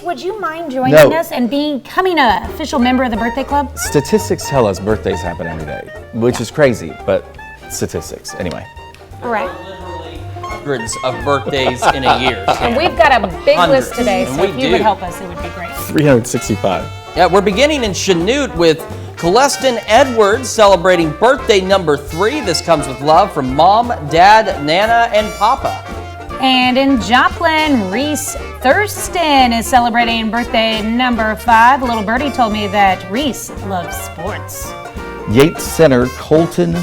Would you mind joining us and becoming an official member of the birthday club? Statistics tell us birthdays happen every day, which is crazy, but statistics. Anyway. All right. Hundreds of birthdays in a year. And we've got a big Hundreds. list today, And so if you would help us, it would be great. 365. Yeah, we're beginning in Chanute with Celestin Edwards celebrating birthday number 3. This comes with love from Mom, Dad, Nana, and Papa. And in Joplin, Reese Thurston is celebrating birthday number 5. A little birdie told me that Reese loves sports. Yates Center, Colton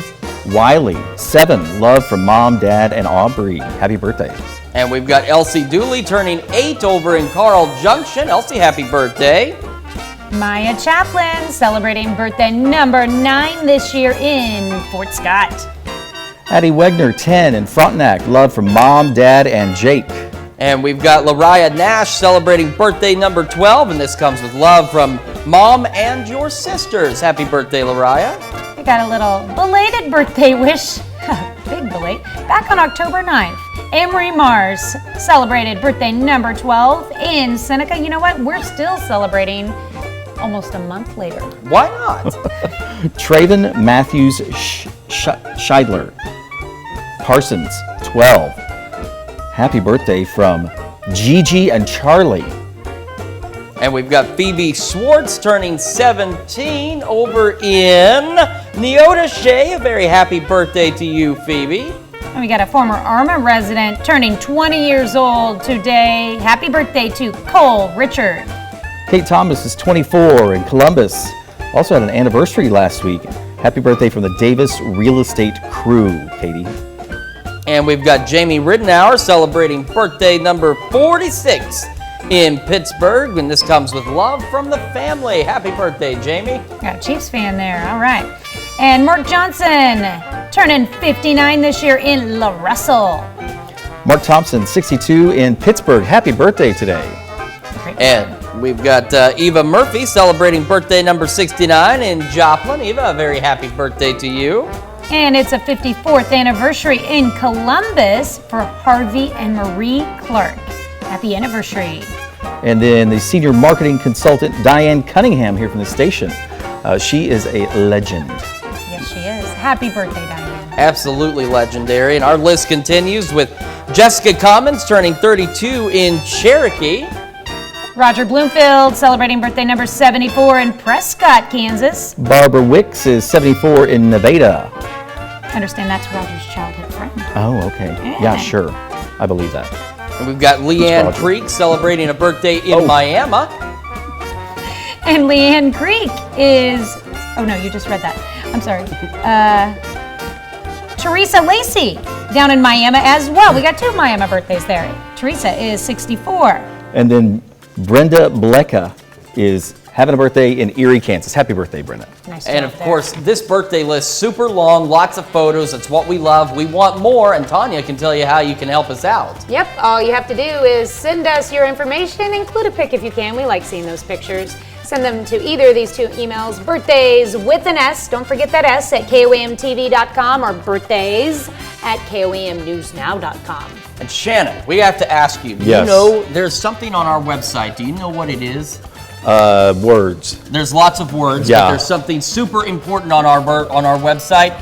Wiley, 7. Love from Mom, Dad, and Aubrey. Happy birthday. And we've got Elsie Dooley turning 8 over in Carl Junction. Elsie, happy birthday. Maya Chaplin celebrating birthday number 9 this year in Fort Scott. Addie Wegner, 10, in Frontenac. Love from Mom, Dad, and Jake. And we've got Lariah Nash celebrating birthday number 12, and this comes with love from Mom and your sisters. Happy birthday, Lariah. We got a little belated birthday wish, big belate, back on October 9th. Amory Mars celebrated birthday number 12 in Seneca. You know what? We're still celebrating almost a month later. Why not? Traven Matthews Scheidler, Parsons, 12. Happy birthday from Gigi and Charlie. And we've got Phoebe Swartz turning 17 over in Neodesha. A very happy birthday to you, Phoebe. And we got a former Arma resident turning 20 years old today. Happy birthday to Cole Richard. Kate Thomas is 24 in Columbus. Also had an anniversary last week. Happy birthday from the Davis Real Estate Crew, Katie. And we've got Jamie Ridenour celebrating birthday number 46 in Pittsburgh. And this comes with love from the family. Happy birthday, Jamie. Got a Chiefs fan there. All right. And Mark Johnson turning 59 this year in La Russell. Mark Thompson, 62 in Pittsburgh. Happy birthday today. And we've got Eva Murphy celebrating birthday number 69 in Joplin. Eva, a very happy birthday to you. And it's a 54th anniversary in Columbus for Harvey and Marie Clark. Happy anniversary. And then the senior marketing consultant, Diane Cunningham, here from the station. She is a legend. Yes, she is. Happy birthday, Diane. Absolutely legendary. And our list continues with Jessica Commons turning 32 in Cherokee. Roger Bloomfield celebrating birthday number 74 in Prescott, Kansas. Barbara Wicks is 74 in Nevada. I understand that's Roger's childhood friend. Oh, okay. Yeah, sure. I believe that. And we've got Leanne Creek celebrating a birthday in Miami. And Leanne Creek is, oh no, you just read that. I'm sorry. Teresa Lacey down in Miami as well. We got 2 Miami birthdays there. Teresa is 64. And then Brenda Blecka is having a birthday in Erie, Kansas. Happy birthday, Brenda. Nice And job of there. course, this birthday list, super long, lots of photos. It's what we love. We want more, and Tanya can tell you how you can help us out. Yep, all you have to do is send us your information, include a pic if you can. We like seeing those pictures. Send them to either of these 2 emails, birthdays with an S, don't forget that S, at KOAMTV.com or birthdays at KOAMNewsNow.com. And Shannon, we have to ask you, do you know there's something on our website? Do you know what it is? Words. There's lots of words, but there's something super important on our website.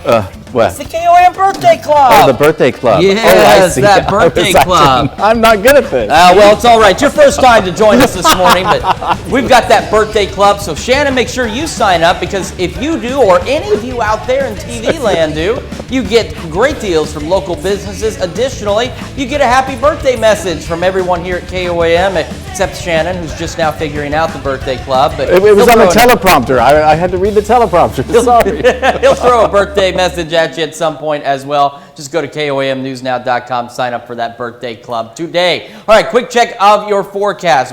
What? It's the KOAM Birthday Club. Oh, the birthday club. Yes, I see. that birthday club. I'm not good at this. Well, it's all right. It's your first time to join us this morning, but we've got that birthday club. So, Shannon, make sure you sign up, because if you do, or any of you out there in TV land do, you get great deals from local businesses. Additionally, you get a happy birthday message from everyone here at KOAM, except Shannon, who's just now figuring out the birthday club. But It was on the teleprompter. I had to read the teleprompter. Sorry. He'll throw a birthday message at you at some point as well. Just go to KOAMNewsNow.com, sign up for that birthday club today. All right, quick check of your forecast.